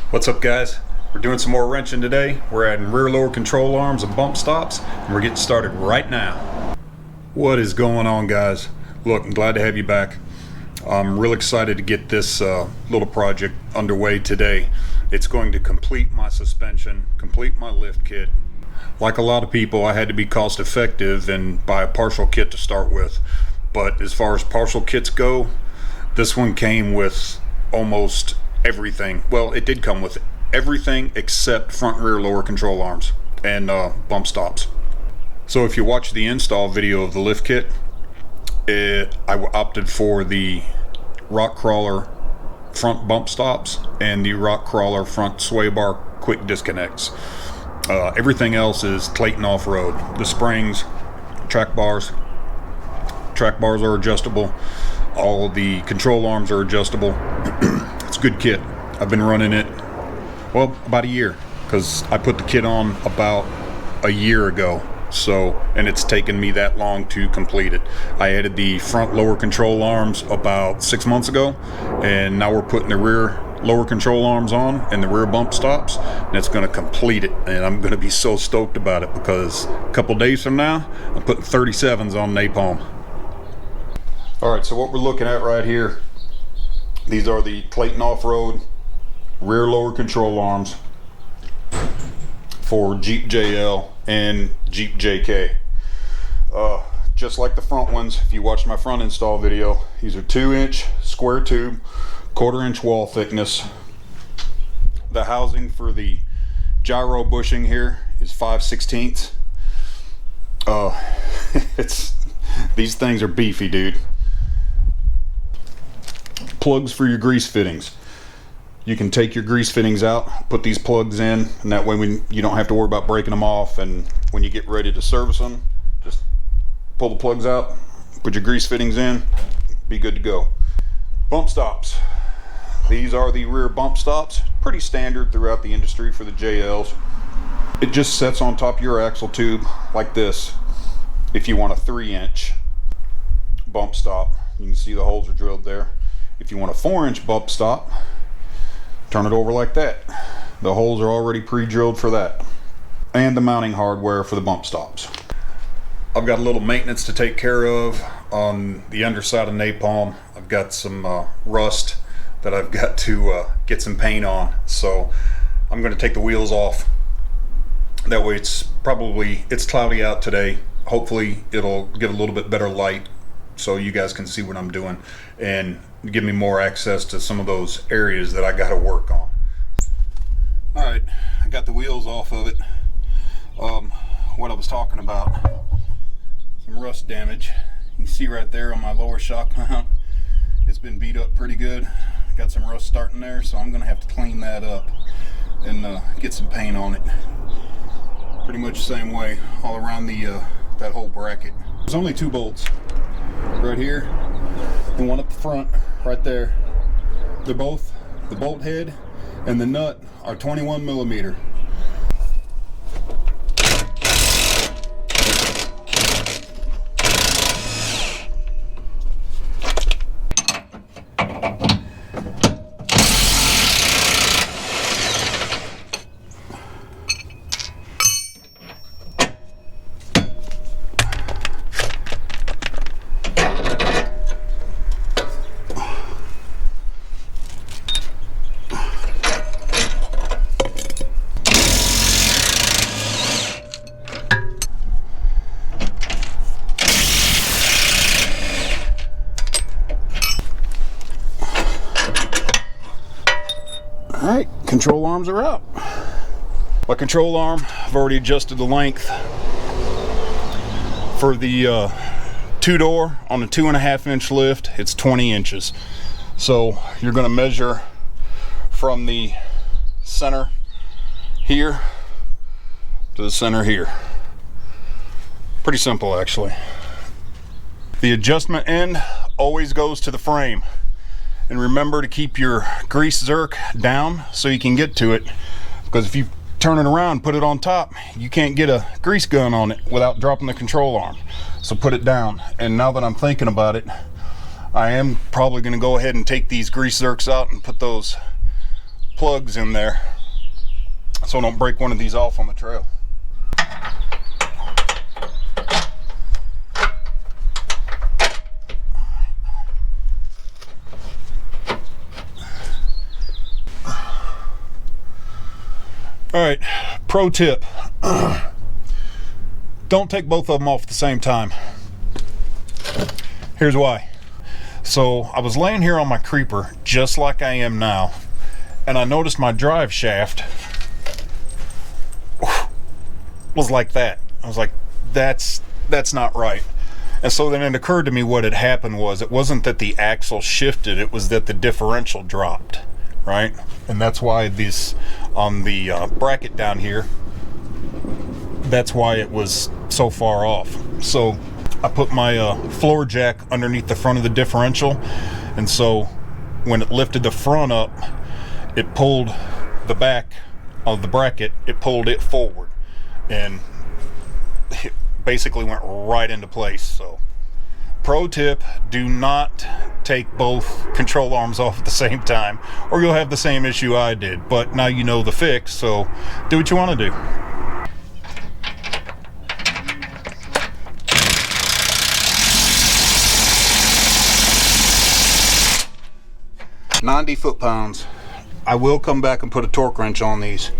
What's up, guys? We're doing some more wrenching today. We're adding rear lower control arms and bump stops, and we're getting started right now. What is going on, guys? Look, I'm glad to have you back. I'm real excited to get this little project underway today. It's going to complete my suspension, complete my lift kit. Like a lot of people, I had to be cost effective and buy a partial kit to start with. But as far as partial kits go, this one came with almost everything. Well, it did come with everything except front rear lower control arms and bump stops. So if you watch the install video of the lift kit, I opted for the rock crawler front bump stops and the rock crawler front sway bar quick disconnects. Everything else is Clayton Off Road. The springs, track bars are adjustable. All the control arms are adjustable. It's a good kit. I've been running it, well, about a year, because I put the kit on about a year ago. So, and it's taken me that long to complete it. I added the front lower control arms about 6 months ago, and now we're putting the rear lower control arms on and the rear bump stops, and it's going to complete it. And I'm going to be so stoked about it because a couple days from now, I'm putting 37s on napalm. All right, so what we're looking at right here, these are the Clayton Off Road rear lower control arms for Jeep JL and Jeep JK. Just like the front ones, if you watched my front install video, these are 2-inch square tube, 1/4-inch wall thickness. The housing for the gyro bushing here is 5/16. These things are beefy, dude. Plugs for your grease fittings. You can take your grease fittings out, put these plugs in, and that way you don't have to worry about breaking them off, and when you get ready to service them, just pull the plugs out, put your grease fittings in, be good to go. Bump stops. These are the rear bump stops. Pretty standard throughout the industry for the JLs. It just sets on top of your axle tube like this. If you want a 3-inch bump stop, you can see the holes are drilled there. If you want a 4-inch bump stop, turn it over like that. The holes are already pre-drilled for that. And the mounting hardware for the bump stops. I've got a little maintenance to take care of on the underside of napalm. I've got some rust that I've got to get some paint on. So I'm going to take the wheels off. That way it's cloudy out today. Hopefully it'll give a little bit better light so you guys can see what I'm doing and give me more access to some of those areas that I got to work on. All right, I got the wheels off of it. What I was talking about, some rust damage. You can see right there on my lower shock mount, it's been beat up pretty good. Got some rust starting there, so I'm gonna have to clean that up and get some paint on it. Pretty much the same way all around the that whole bracket. There's only 2 bolts right here and one up the front right there. They're both, the bolt head and the nut are 21 millimeter. Alright, control arms are out. My control arm, I've already adjusted the length. For the 2-door on a 2.5-inch lift, it's 20 inches. So you're going to measure from the center here to the center here. Pretty simple, actually. The adjustment end always goes to the frame. And remember to keep your grease zerk down so you can get to it, because if you turn it around, put it on top, you can't get a grease gun on it without dropping the control arm. So put it down. And now that I'm thinking about it, I am probably going to go ahead and take these grease zerks out and put those plugs in there so I don't break one of these off on the trail. Alright, pro tip. Don't take both of them off at the same time. Here's why. So I was laying here on my creeper just like I am now, and I noticed my drive shaft was like that. I was like, that's not right. And so then it occurred to me what had happened was, it wasn't that the axle shifted, it was that the differential dropped, right? And that's why this on the bracket down here, that's why it was so far off. So I put my floor jack underneath the front of the differential, and so when it lifted the front up, it pulled the back of the bracket, it pulled it forward, and it basically went right into place. So pro tip, do not take both control arms off at the same time, or you'll have the same issue I did. But now you know the fix, so do what you want to do. "90 foot-pounds. I will come back and put a torque wrench on these.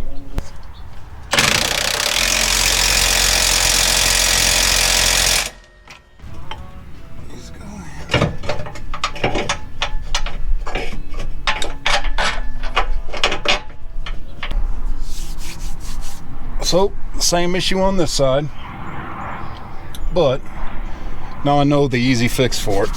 So, same issue on this side, but now I know the easy fix for it.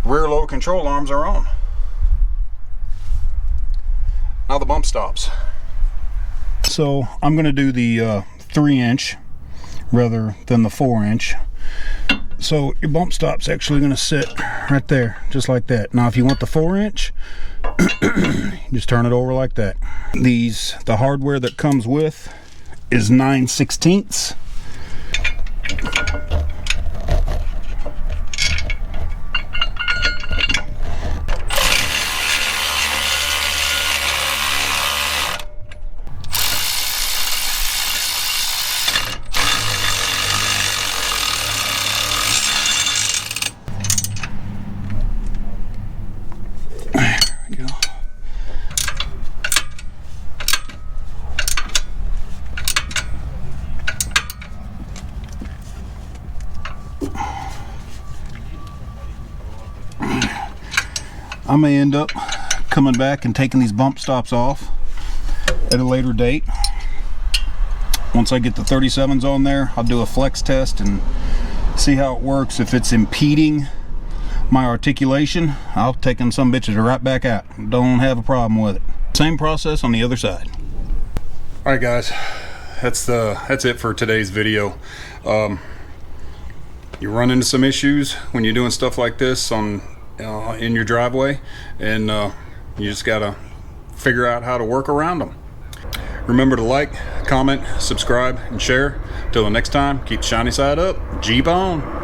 Rear load control arms are on. Now the bump stops. So I'm going to do the 3-inch rather than the 4-inch. So your bump stop's actually going to sit right there, just like that. Now if you want the 4-inch, just turn it over like that. The hardware that comes with is 9/16. I may end up coming back and taking these bump stops off at a later date. Once I get the 37s on there, I'll do a flex test and see how it works. If it's impeding my articulation, I'll take them some bitches right back out. Don't have a problem with it. Same process on the other side. All right, guys, that's it for today's video. You run into some issues when you're doing stuff like this on in your driveway, and you just gotta figure out how to work around them. Remember to like, comment, subscribe, and share. Till the next time, keep the shiny side up. Jeep on.